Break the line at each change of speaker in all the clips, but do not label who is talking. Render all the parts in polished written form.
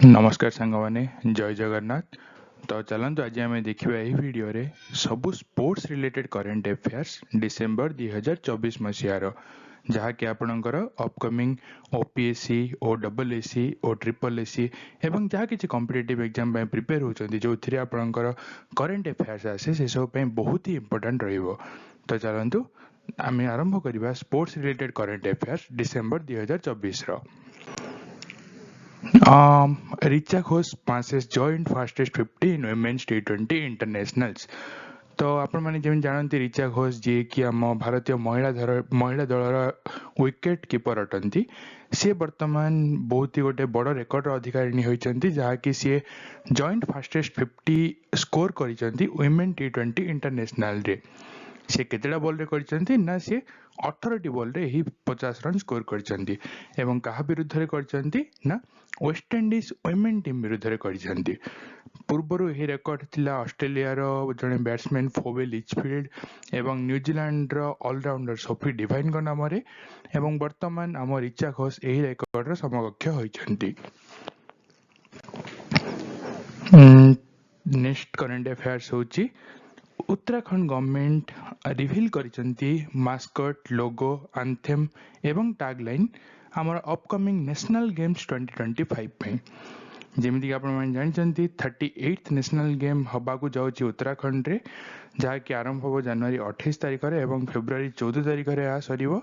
नमस्कार सांग मैंने जय जगन्नाथ। तो चलतु आज आम देखा यही वीडियो रे सबू sports related current affairs December 2024 मसीहार जहाँकि आपणकर अपकमिंग ओपीएससी ओडब्ल्यूएससी ओ ट्रिपल एससी एवं जहाँ किसी कॉम्पिटिटिव एग्जाम प्रिपेयर होती जो थी आपणकर करेन्ट अफेयर्स आसे से सब बहुत ही इंपोर्टेंट रहिबो। तो चलतु आम आरंभ करवा sports related current affairs December 2024 row. Richa Ghosh passes joint fastest 50 in women's T20 internationals। तो आपण मैंने जमी जानती रिचा घोष जी कि आम भारतीय महिला दलर विकेट कीपर अटंती सी वर्तमान बहुत ही गोटे बड़ रेकर्ड अधिकारी होती जहाँकि सी जॉइंट फास्टेस्ट 50 स्कोर कर वुमेन T20 इंटरनेशनल रे। से केतेटा बॉल रे करछंती ना सी 18 बॉल रे ही 50 रन स्कोर करछंती एवं कहा विरुद्ध रे करछंती ना वेस्ट इंडीज वुमेन टीम विरुद्ध रे करछंती। पूर्वरु यही रेकर्ड थिला ऑस्ट्रेलिया रो जने बैट्समैन फोबे लिचफील्ड एवं न्यूजीलैंड रो ऑलराउंडर सोफी डिवाइन को नाम रे एवं वर्तमान आम रिचा घोष यही रेकर्ड रो समकक्ष होइछंती। नेक्स्ट करंट अफेयर्स होची उत्तराखंड गवर्नमेंट रिवील करिसेंती मास्कट लोगो एंथेम एवं टैगलाइन आमर अपकमिंग नेशनल गेम्स 2025 पे जेमिति आप जानते 38th नेशनल गेम हवाकू जाऊँगी उत्तराखंड रे जहाँकि आरंभ हो जनवरी 28 तारिख रे एवं फेब्रुआरी 14 तारिख रे आ सरीबो।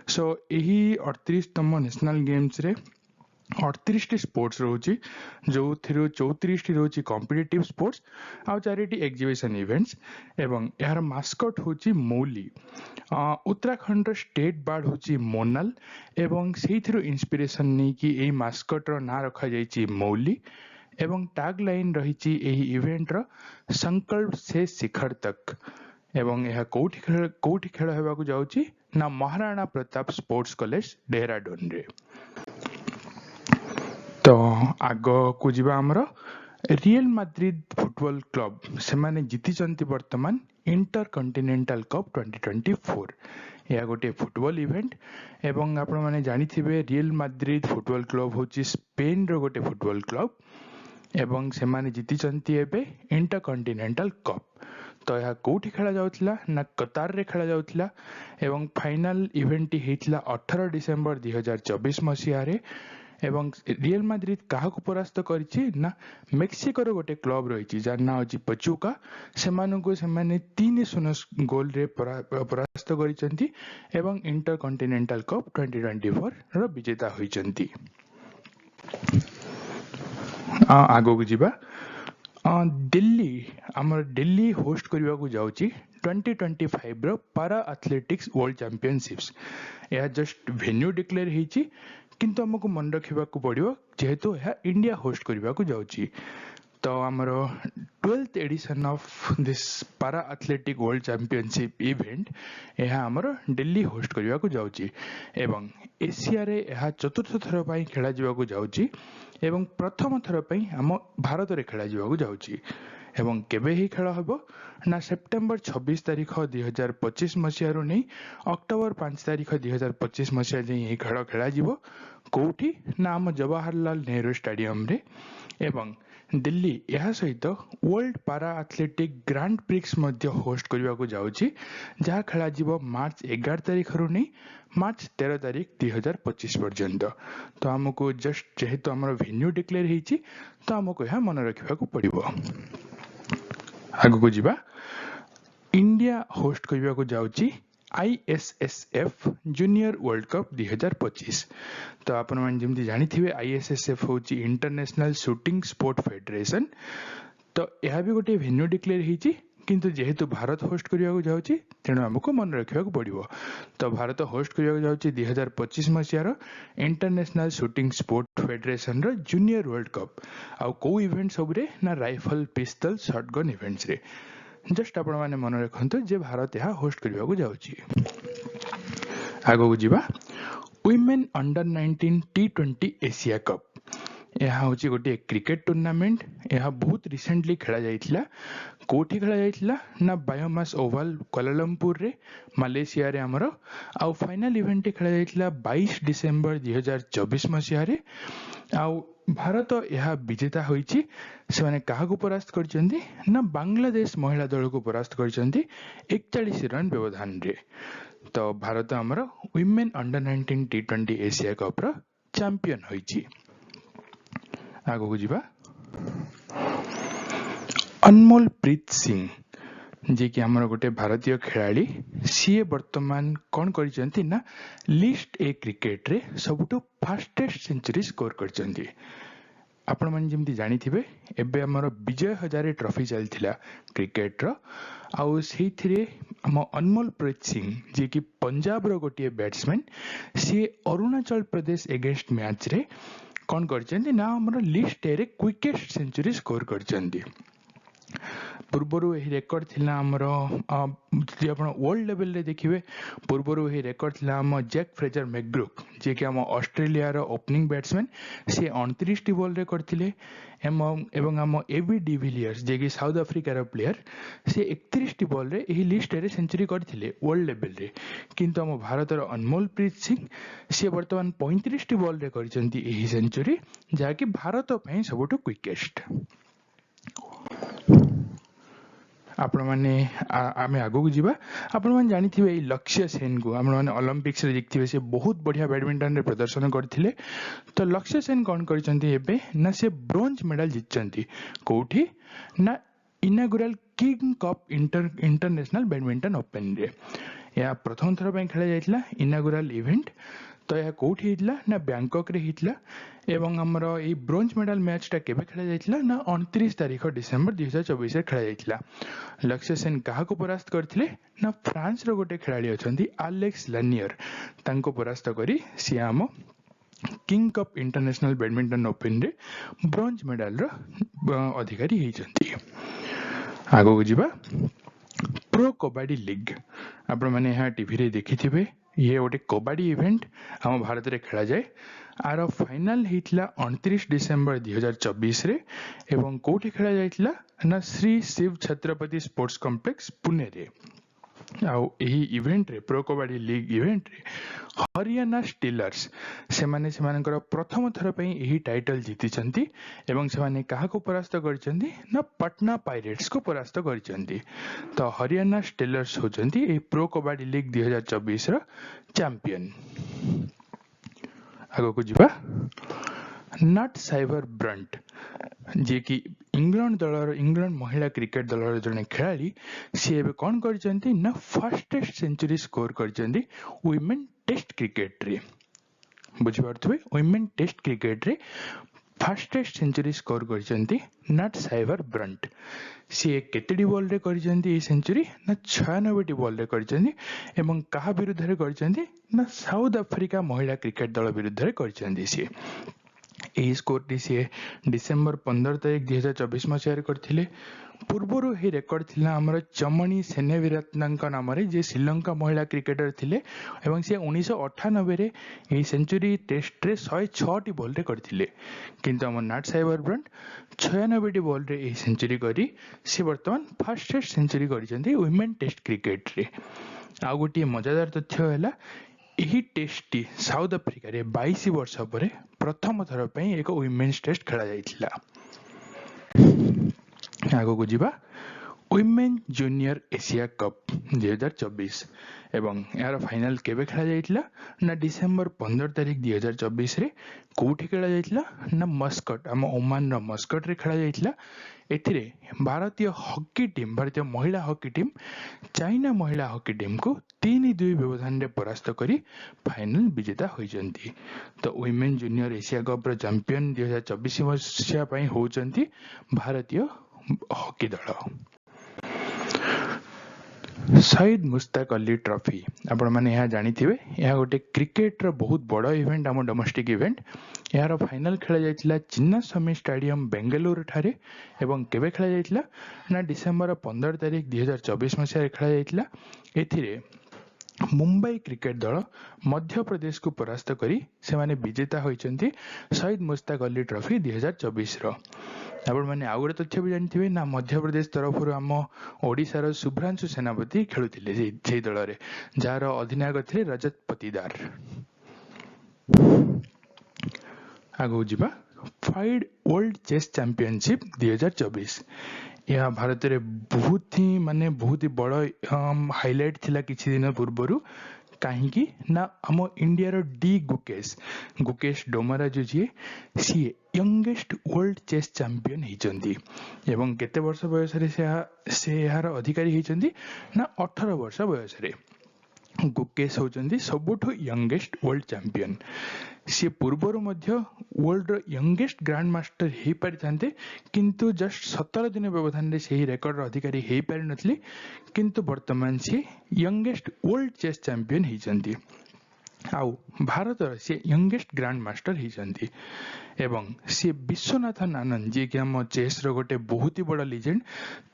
सो यही 38तम नेशनल गेम्स रे 38 स्पोर्ट्स रोची जो 34 रोची कॉम्पिटिटिव स्पोर्ट्स आउ 4टी एग्जीबिशन इवेंट्स एवं यार मास्कट होची मौली। उत्तराखंड स्टेट बर्ड होची मोनाल एवं से इंस्पिरेशन नहीं कि यही मास्कट रो ना रखा जाइए मौली एवं टैग लाइन रही इवेंट रो संकल्प से शिखर तक एवं यह कोठी खेल होगा जाउची ना महाराणा प्रताप स्पोर्ट्स कॉलेज डेहराडून रे। तो आग को जीवा आमर रियल माद्रिद फुटबॉल क्लब से माने जीति वर्तमान इंटर कॉन्टिनेंटल कप 2024 यह गोटे फुटबॉल इवेंट एवं आपण माने जानी थिबे रियल माद्रिद फुटबॉल क्लब होची स्पेन रो गोटे फुटबॉल क्लब एवं से माने जीति एबे इंटर कॉन्टिनेंटल कप। तो यह कोठी खेला जाउथला ना कतार रे खेला जाउथला एवं फाइनल इवेंट हेतला 18 डिसेंबर 2024 मसीहा रे एवं रियल माद्रिद क्या परास्त करिछि ना मेक्सिको रो गोटे क्लब रही जार ना अछि पचुका से 3-0 गोल रे परास्त करिसेंती एवं इंटर कॉन्टिनेंटल कप 2024 रो विजेता होइचंती। आगो को जीवा दिल्ली आमर दिल्ली होस्ट करने को जाउची 2025 रो पारा एथलेटिक्स वर्ल्ड चैंपियनशिप्स यह जस्ट वेन्यू डिक्लेयर होती किंतु हमको मन रखा पड़ो जेहेतु यह इंडिया होस्ट करने को जाउची। तो आमर 12th एडिशन ऑफ दिस पारा एथलेटिक वर्ल्ड चैंपियनशिप इवेंट यह आमर दिल्ली होस्ट करने को जाउची एवं एशिया रे यह चतुर्थ थर पर खेला जावाक जाउची एवं प्रथम थर पर आम भारत रे खेला जावाक जाउची एवं केबे ही खेल हम ना सेप्टेम्बर 26 तारिख 2025 मसीह नहीं अक्टोबर 5 तारिख 2025 मसीहा यही खेल खेल कौटी ना आम जवाहरलाल नेहरू स्टेडियम रे एवं दिल्ली यह सहित world para athletic grand prix मध्य होस्ट करने को जाउची जहाँ खेल मार्च 11 तारिख रू नहीं मार्च 13 तारिख 2025 पर्यंत। तो आमको जस्ट जेहेतु आम वेन्यू डिक्लेयर होती तो आमको यह मन रखा पड़ो। आग को जीवा इंडिया होस्ट करने को जाउची ISSF जूनियर वर्ल्ड कप 2025। तो आपण मैंने जमी जानी ISSF हूँ इंटरनेशनल शूटिंग स्पोर्ट फेडरेशन। तो यह भी गोटे वेन्यू डिक्लेयर होती किंतु जेहेतु भारत होस्ट करने को जाउची तेणु आमको मन रखा पड़ो। तो भारत होस्ट करने को जाउची 2025 मसीहार इंटरनेशनल शूटिंग स्पोर्ट फेडरेशन रो जूनियर वर्ल्ड कप आउ को इवेंट सब रे ना राइफल पिस्तल शॉटगन इवेंट्स रे जस्ट आपण माने मन रखंतु जे भारत यह होस्ट करने को जाउची। आगो को जीवा women under 19 T20 Asia cup यह हूँ गोटे क्रिकेट टूर्नामेंट यह बहुत रिसेंटली खेला जाइथिला कोठी खेला जाइथिला ना बायोमास ओवल कोलालमपुर रे मालेशिया रे हमरो आउ फाइनल इवेंट खेला जाइथिला 22 डिसेंबर 2024 मसीहा रे आउ भारत यह विजेता होइछि से काहाकू परास्त करछन्ती ना बांग्लादेश महिला दल को परास्त करछन्ती 41 रन व्यवधान रे। तो भारत हमर women under 19 T20 Asia cup रो चैंपियन होइछि। आगो को जिबा अनमोल प्रीत सिंह जे कि हमर गोटे भारतीय खेलाड़ी सी वर्तमान कौन करछन्ती ना लिस्ट ए क्रिकेट रे सबुठु फास्टेस्ट सेंचुरी स्कोर करछन्ती। आपण मन जेमती जानी थिबे एबे हमर विजय हजारे ट्रॉफी चलथिला क्रिकेट रो आउ सेथिरे हम अनमोल प्रीत सिंह जे कि पंजाब रो गोटे बैट्समैन सी अरुणाचल प्रदेश एगेंस्ट मैच रे कौन करछन्ती ना हमर लिस्ट ए रे क्विकेस्ट सेंचुरी स्कोर करछन्ती। पूर्वरु यही रेकर्ड थिला हमर जे आपण वर्ल्ड लेवल रे देखिबे पूर्वरु यही रेकर्ड थिला हम जैक फ्रेजर मैकग्रुक जे कि हम ऑस्ट्रेलिया रो ओपनिंग बैट्समैन से 29 टी बॉल रे करथिले एवं हम एबी डिविलियर्स जे कि साउथ अफ्रीका रो प्लेयर से 31 टी बॉल रे एही लिस्ट रे सेंचुरी करथिले वर्ल्ड लेवल रे। किंतु हम भारत रो अनमोल प्रीत सिंह से वर्तमान 35 टी बॉल रे करछन्ती एही सेंचुरी जा कि भारत पई सबटु क्विकेस्ट। आपण माने आमे आगो को जीवा आपण माने जानि थिबे लक्ष्य सेन को आपण माने ओलंपिक्स रे देखथिबे से बहुत बढ़िया बैडमिंटन रे प्रदर्शन करथिले। तो लक्ष्य सेन कोन करचंती एबे ना से ब्रोंज मेडल जितचंती कोठी ना इनागुरल king cup international badminton open रे। या प्रथम थर पे खेला जाइतला इनागुरल इवेंट तो यह कोठी हितला ना बैंकॉक रे हितला एवं हमर ए ब्रोंज मेडल मैच टा केबे खेला जाइतला ना 29 तारिख डिसेंबर 2024 रे खेला जाइतला। लक्ष्य सेन काहा को परास्त करथिले ना फ्रांस रो गोटे खिलाड़ी अछंती एलेक्स लानियर तांको परास्त करी SIAM king cup international badminton open रे ब्रोंज मेडल रो अधिकारी हेचंती। आगो को जिबा प्रो कबड्डी लीग आपण माने यहाँ टीवी रे देखि थिबे ये गोटे कबड्डी इवेंट हम भारत रे खेला जाए। आर फाइनल हेतला 29 डिसेंबर 2024 रे एवं कोठी खेला जाइतला ना श्री शिव छत्रपति स्पोर्ट्स कॉम्प्लेक्स पुणे रे। आउ एही इवेंट रे प्रो कबड्डी लीग इवेंट रे हरियाणा स्टीलर्स से माने प्रथम थर पे यही टाइटल जीतिचंती एवं से माने काहा को परास्त करचंती ना पटना पायरेट्स को परास्त करचंती। तो हरियाणा स्टीलर्स होचंती ए प्रो कबड्डी लीग 2024 रो चैंपियन। आगो को जिबा नट साइबर ब्रंट जे कि इंग्लैंड महिला क्रिकेट दलर जने खिलाड़ी सी एबे कौन करचंती ना फास्टेस्ट सेंचुरी स्कोर करचंती वुमेन टेस्ट क्रिकेट रे। बुझि पारथुबे वुमेन टेस्ट क्रिकेट रे फास्टेस्ट सेंचुरी स्कोर करचंती नट साइबर ब्रंट सी केतेडी बॉल रे करचंती ए सेंचुरी ना 96 टी बॉल रे करचंती एवं काहा विरुद्ध रे करचंती ना साउथ अफ्रीका महिला क्रिकेट दल विरुद्ध रे करचंती सी यही स्कोर टी सी डिसेंबर 15 तारिख 2024 मसीह करथिले। पूर्वरु ही रेकर्ड थिला हमर चमणी सेनेविरत्नंक नाम रे जे श्रीलंका महिला क्रिकेटर थिले एवं से 1998 रे ए सेंचुरी टेस्ट रे 106 टी बॉल रे करथिले। किंतु हमर नट साइबर ब्रंट 96 टी बॉल रे ए सेंचुरी करी से वर्तमान फास्टेस्ट सेंचुरी करिसेंती वुमेन टेस्ट क्रिकेट रे। आ गोटी मजादार तथ्य हैला यही टेस्ट टी साउथ अफ्रीका रे 22 वर्ष पर प्रथम थर पे एक वुमेन्स टेस्ट खेला जाइतला। आगो को जिबा वुमेन जूनियर एशिया कप 2024 एवं यार फाइनल केबे खेला जाइतला ना डिसेंबर 15 तारिख 2024 रे कोठी खेला जाइतला ना मस्कट हम ओमान रो मस्कट रे खेला जाइतला। एथिरे भारतीय हॉकी टीम भारतीय महिला हॉकी टीम चाइना महिला हॉकी टीम को 3-2 व्यवधान रे परास्त करी फाइनल विजेता होइचंती। तो वुमेन जूनियर एशिया कप रो चैंपियन 2024 मसीहा पई होचंती भारतीय हॉकी दल। शहीद मुश्ताक अली ट्रॉफी आपण माने यहाँ जानी थिबे यह गोटे क्रिकेट रो बहुत बड़ इवेंट हम डोमेस्टिक इवेंट। यार फाइनल खेला जाइतला चिन्नास्वामी स्टेडियम बेंगलुरु ठारे एवं केबे खेला जाइतला ना डिसेंबर 15 तारिख 2024 मसीह खेला जाइतला। एथिरे मुंबई क्रिकेट दल मध्य प्रदेश को परास्त करी से माने विजेता होइचंती शहीद मुश्ताक अली ट्रॉफी 2024 रो। आपण माने आ गोटे तथ्य भी जानथिबे ना मध्य प्रदेश तरफ हम ओडिसा रो शुभ्रांशु सेनापति खेलुथिले जे दल रे जार अधिनायक थे रजत पटीदार। आगो जिबा यूनिफाइड वर्ल्ड चेस चैंपियनशिप 2024। यह भारत रे बहुत ही बड़ हाइलाइट थिला किछि दिन पूर्वरु। काहींकि ना आम इंडिया डी गुकेश डोमरा जो जी सी यंगेस्ट वर्ल्ड चेस चैंपियन होती एवं केते वर्ष बयस से यार अधिकारी होती ना 18 वर्ष बयस रे। गुकेश होचंदी सबुठु यंगेस्ट वर्ल्ड चैंपियन। सी पूर्वर मध्य वर्ल्ड रो यंगेस्ट ग्रैंड मास्टर हो पारि थांते, किंतु जस्ट 17 दिन व्यवधान रे सही रिकॉर्ड रो अधिकारी हो पारि नथली, किंतु वर्तमान सी यंगेस्ट वर्ल्ड चेस चैंपियन होचंदी। आउ भारत से यंगेस्ट ग्रैंड मास्टर होचंदी एवं सी विश्वनाथन आनंद जी कि हम चेस रो गोटे बहुत ही बड़ा लीजेंड,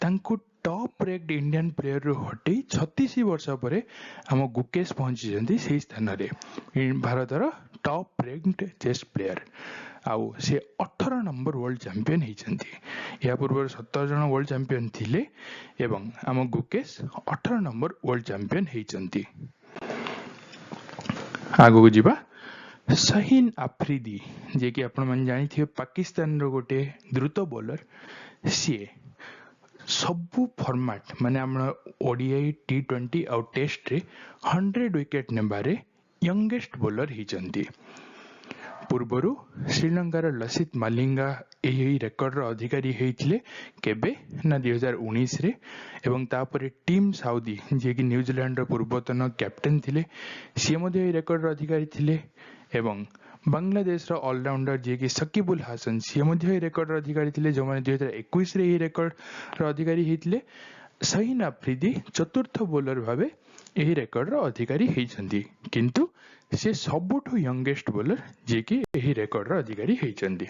तांकु टॉप रैंक्ड इंडियन प्लेयर रो हटे 36 वर्ष पर हम गुकेश पहुंची से स्थान रे भारत रो टॉप रैंक्ड चेस प्लेयर। आउ से 18 नंबर वर्ल्ड चैंपियन होती। या पूर्व 17 जन वर्ल्ड चैंपियन थिले एवं हम गुकेश 18 नंबर वर्ल्ड चैंपियन होती। आगो को जीवा शाहीन आफरीदी जे कि आपण मन जानी थे पाकिस्तान रो गोटे द्रुत बॉलर। सी सबु फॉर्मेट माने हमर ओडीआई टी20 आउ टेस्ट रे 100 wicket नेबारे youngest bowler हिचंती। पूर्वरु श्रीलंकार Lasith Malinga यही रेकर्ड रो अधिकारी हेइथिले केबे ना 2019 रे एवं तापरे टीम साउदी जे कि न्यूजीलैंड रो पूर्वतन कैप्टन थिले से मध्ये यही रेकर्ड रो अधिकारी थिले एवं बांग्लादेश रो ऑलराउंडर जे कि शकीबुल हासन से मध्ये रेकर्ड रो अधिकारी थिले जो माने 2021 रे यही रेकर्ड रो अधिकारी हेइथिले। शाहीन आफरीदी चतुर्थ बॉलर भाबे यही रेकर्ड रो अधिकारी हेइछंती, किंतु से सबुठु यंगेस्ट बॉलर जे कि यही रेकर्ड रो अधिकारी हेइछंती।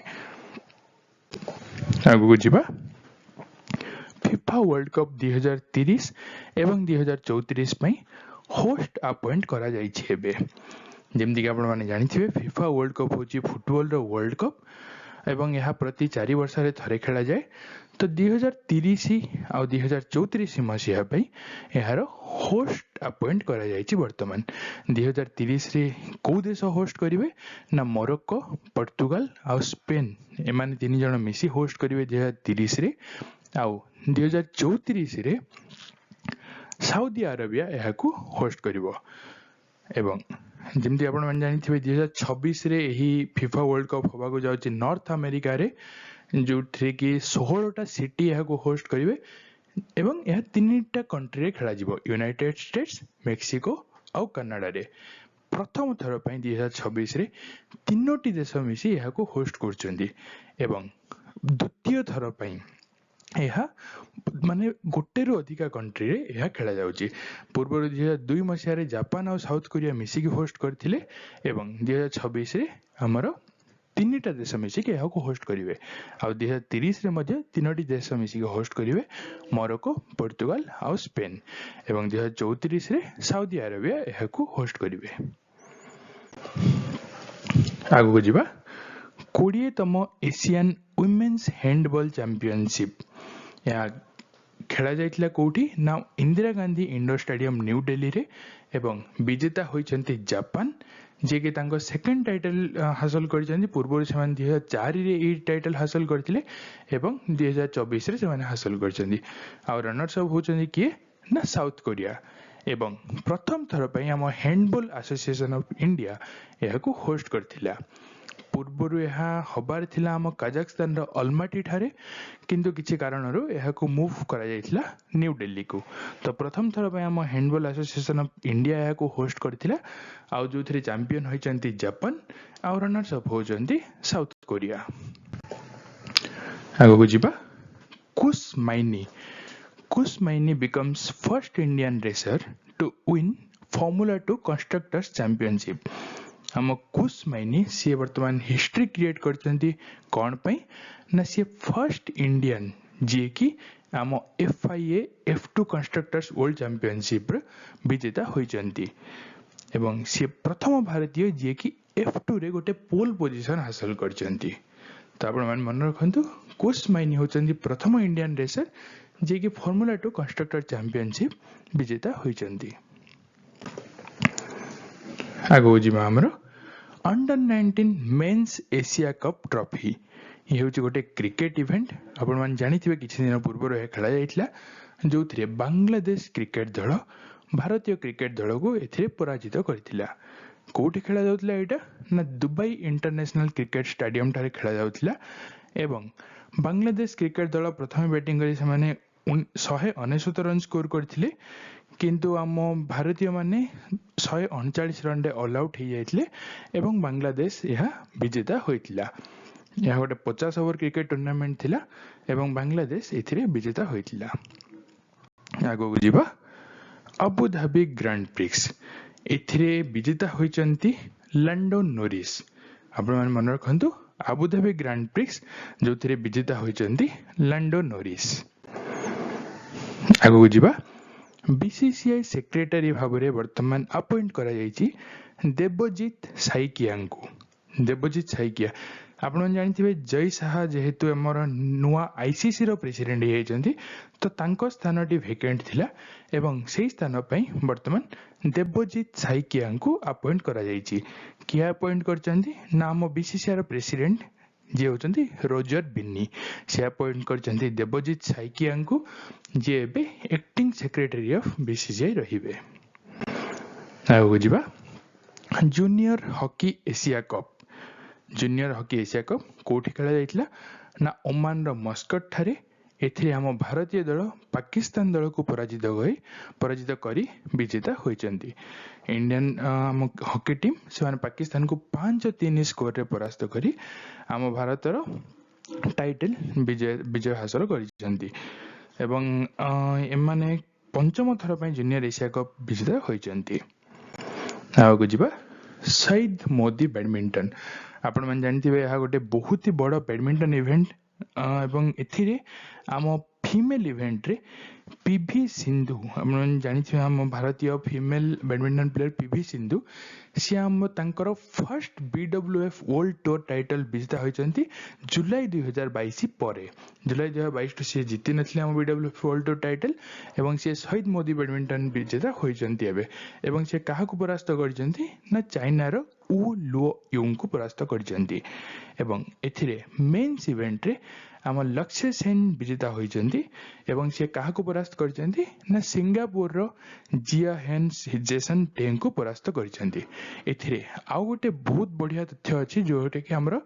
आगु जिबा फीफा वर्ल्ड कप 2030 एवं 2034 पई होस्ट अपॉइंट करा जाई छेबे। जेमती कि आपण माने जानिथिबे फीफा वर्ल्ड कप होची फुटबॉल रो वर्ल्ड कप एवं यह प्रति 4 वर्ष रे थरे खेला जाए। तो 2030 आ 2034 मसीहा पई यार होस्ट अपॉइंट करा जायछि। वर्तमान 2030 रे को देश होस्ट करिवे ना मोरक्को, पोर्तुगाल आ स्पेन एमाने तीन जण मिसी होस्ट करिवे 2030 रे। आ 2034 रे सऊदी अरेबिया याकू होस्ट करिवो। एवं जेमती आपण मन जानिथिबे 2026 रे एही फीफा वर्ल्ड कप होबा को जाउछि नॉर्थ अमेरिका रे, जो थ्री की 16टा सिटी याकू होस्ट करिवे एवं यह तीनटा कंट्री रे खेला जिवो यूनाइटेड स्टेट्स, मेक्सिको आ कनाडा रे। प्रथम थर पई 2026 रे तीनोटी देश मिसी याकू होस्ट करछन्ती एवं द्वितीय थर पई यह माने गोटे रु अधिका कंट्री रे यह खेला जाउची। पूर्व 2002 मसीहा रे जापान और साउथ कोरिया मिसी की होस्ट करथिले एवं 2026 रे हमरो तीनटा देश मिसी के यहां को होस्ट करिवे। आ 2030 रे मध्ये तीनोटी देश मिसी के होस्ट करिवे मोरक्को, पोर्तुगाल आ स्पेन एवं 2034 रे सऊदी अरेबिया यहां को होस्ट करिवे। आगु को जिबा 20तम एशियन वुमेन्स हैंडबॉल चैंपियनशिप या खेला जाइतिला कोठी ना Indira Gandhi indoor stadium new Delhi रे एवं विजेता होइछन्ती जापान जे कि तांको सेकंड टाइटल हासिल करछन्ती। पूर्व से 2004 रे ई टाइटल हासिल करथिले एवं 2024 रे से हासिल करछन्ती। आ रनर्स अप होछन्ती किए ना साउथ कोरिया एवं प्रथम थर पई हम हैंडबॉल एसोसिएशन ऑफ इंडिया याकू होस्ट करथिला। पूर्व यहाँ हबार थिला हम काजाखस्तान रो अलमाटी ठारे, किंतु किछि कारणरो यहाकू मूव करा जायतिला न्यू दिल्ली को। तो प्रथम थर पे हम हैंडबॉल एसोसिएशन ऑफ इंडिया यहाकू होस्ट करथिला आ जो थ्री चैंपियन होइचंती जापान आ रनर्स अप होइचंती साउथ कोरिया। आगो जिबा कुश माइनी becomes first Indian racer to win Formula 2 Constructors Championship। हम कुश माइनी सी वर्तमान हिस्ट्री क्रिएट करछन्ती कोन पई ना सी फर्स्ट इंडियन जे कि हम FIA F2 constructors world championship विजेता होइचन्ती एवं सी प्रथम भारतीय जे कि F2 रे गोटे पोल पोजीशन हासिल करछन्ती। तो आपण मन रखंतु कुश माइनी होचन्ती प्रथम इंडियन रेसर जे कि फार्मूला 2 कंस्ट्रक्टर चैंपियनशिप विजेता होइचन्ती। आगो जिमा हमरो under 19 men's Asia cup trophy ये हूँ गोटे क्रिकेट इवेंट आपण मैंने जानिथिबे किछि दिन पूर्व खेला जाइथिला जो बांग्लादेश क्रिकेट दल भारतीय क्रिकेट दल को एथिरे पराजित करथिला। कोठी खेला जाउथिला एटा ना दुबई इंटरनेशनल क्रिकेट स्टेडियम ठारे खेला जाउथिला एवं बांग्लादेश क्रिकेट दल प्रथम बैटिंग करी से 169 रन स्कोर करथिले किंतु आम भारतीय माने 139 रन रे ऑल आउट हो जाइथिले एवं बांग्लादेश यह विजेता होइथिला। यह गोटे 50 ओवर क्रिकेट टूर्नामेंट थिला एवं बांग्लादेश एथिरे विजेता होइथिला। आगो जीवा अबुधाबी ग्रांड प्रिक्स एथिरे विजेता होइचंती लैंडो नोरिस। आपण माने मन रखंतु अबुधाबी ग्रांड प्रिक्स जो थिरे विजेता होइचंती लैंडो नोरिस। आगो जीवा बीसीसीआई सेक्रेटरी भाबरे वर्तमान अपॉइंट करा जायछि देवजीत साइकिया को। देवजीत साइकिया आपण जानिथिबे जय साहा जेहेतु हमर नुआ आईसीसी रो प्रेसिडेंट हेचंती तो तांको स्थानटी वेकेंट थिला एवं सेही स्थान पई वर्तमान देवजीत साइकिया को अपॉइंट करा जायछि। किया अपॉइंट करचंती ना हम बीसीसीआई रो प्रेसिडेंट जे होचंती रोजर बिन्नी से अपॉइंट करचंती देवजीत साइकिया को जे एबे एक्टिंग सेक्रेटरी ऑफ बीसीसीआई रहिबे। आगो जिबा junior hockey Asia cup. Junior hockey Asia cup कोठी खेला जाइथिला ना ओमान रो मस्कट ठारे। एथिरे हम भारतीय दल पाकिस्तान दल को पराजित करी विजेता होइचंती। इंडियन हॉकी टीम से पाकिस्तान को 5-3 स्कोर रे परास्त करी हम भारत रो टाइटल विजय हासिल करिसंती एवं एमाने पंचम थर पई जूनियर एशिया कप विजेता होइचंती। आगो जिबा शहीद मोदी बैडमिंटन। आपण मन जानथिबे यह गोटे बहुत ही बड़ बैडमिंटन इवेंट एवं एथिरे आम फीमेल इवेंट रे पीवी सिंधु आपण जानिथिबे हम भारतीय female badminton player PV Sindhu सी आम तांकर first BWF world tour title विजेता होइचंती जुलाई 2022 परे। जुलाई 2022 टू से जीति नथिले हम बीडब्ल्यूएफ वर्ल्ड टूर टाइटल एवं से शहीद मोदी बैडमिंटन विजेता होइचंती एवं से काहा को परास्त करचंती ना चाइना रो उ लुओ युंग को परास्त करचंती एवं एथिरे मेंस इवेंट रे आम लक्ष्य सेन विजेता होइचंती एवं से काहा को परास्त करचंती ना सिंगापुर रो जिया हेन जेसन टेंग को परास्त करचंती। एथिरे आउ गोटे बहुत बढ़िया तथ्य अछि जोटे कि हमरो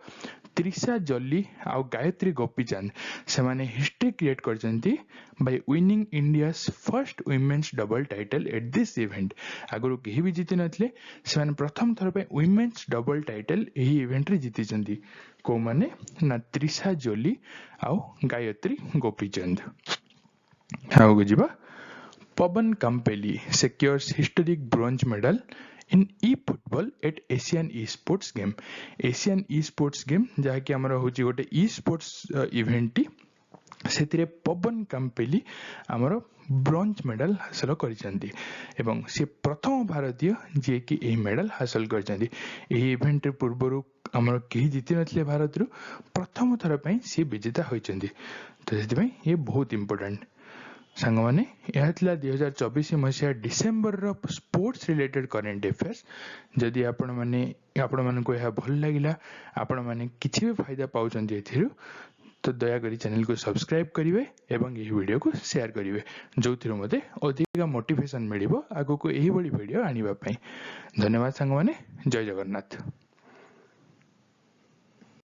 त्रिशा जल्ली आ गायत्री गोपीचंद से माने हिस्ट्री क्रिएट करचंती by winning India's first women's double title at this event. आगु केही भी जीति नथले से माने प्रथम थर पे वुमेन्स डबल टाइटल एही इवेंट रे जीतिचंती को माने ना त्रिशा जल्ली आ गायत्री गोपीचंद। आगु जिबा पवन कंपेली secures historic bronze medal in e-football at Asian e-sports game। Asian e-sports game जहा कि हमर होची गोटे e-sports इवेंट से पवन कंपेली आमर ब्रोंज मेडल हासिल करिसेंती एवं से प्रथम भारतीय जे कि एही मेडल हासिल करिसेंती। एही इवेंट पूर्वरु हमर केही जीति नथिले भारत रु प्रथम थर पई से विजेता होइचंती तो सेति पई ये बहुत इंपोर्टेंट सांग माने यह 2024 मसीहा डिसेम्बर रो स्पोर्ट्स रिलेटेड करेंट अफेयर्स। जदि आपण मन को यह भल लागिला आपण माने किछि भी फायदा पाउचंती एथिरु तो दया करी चैनल को सब्सक्राइब करिवे एवं यही वीडियो को शेयर करिवे जोथिरु मते अधिक मोटिवेशन मिलिबो आगो को एही बड़ी वीडियो आनिबा पई। धन्यवाद सांग माने। जय जगन्नाथ।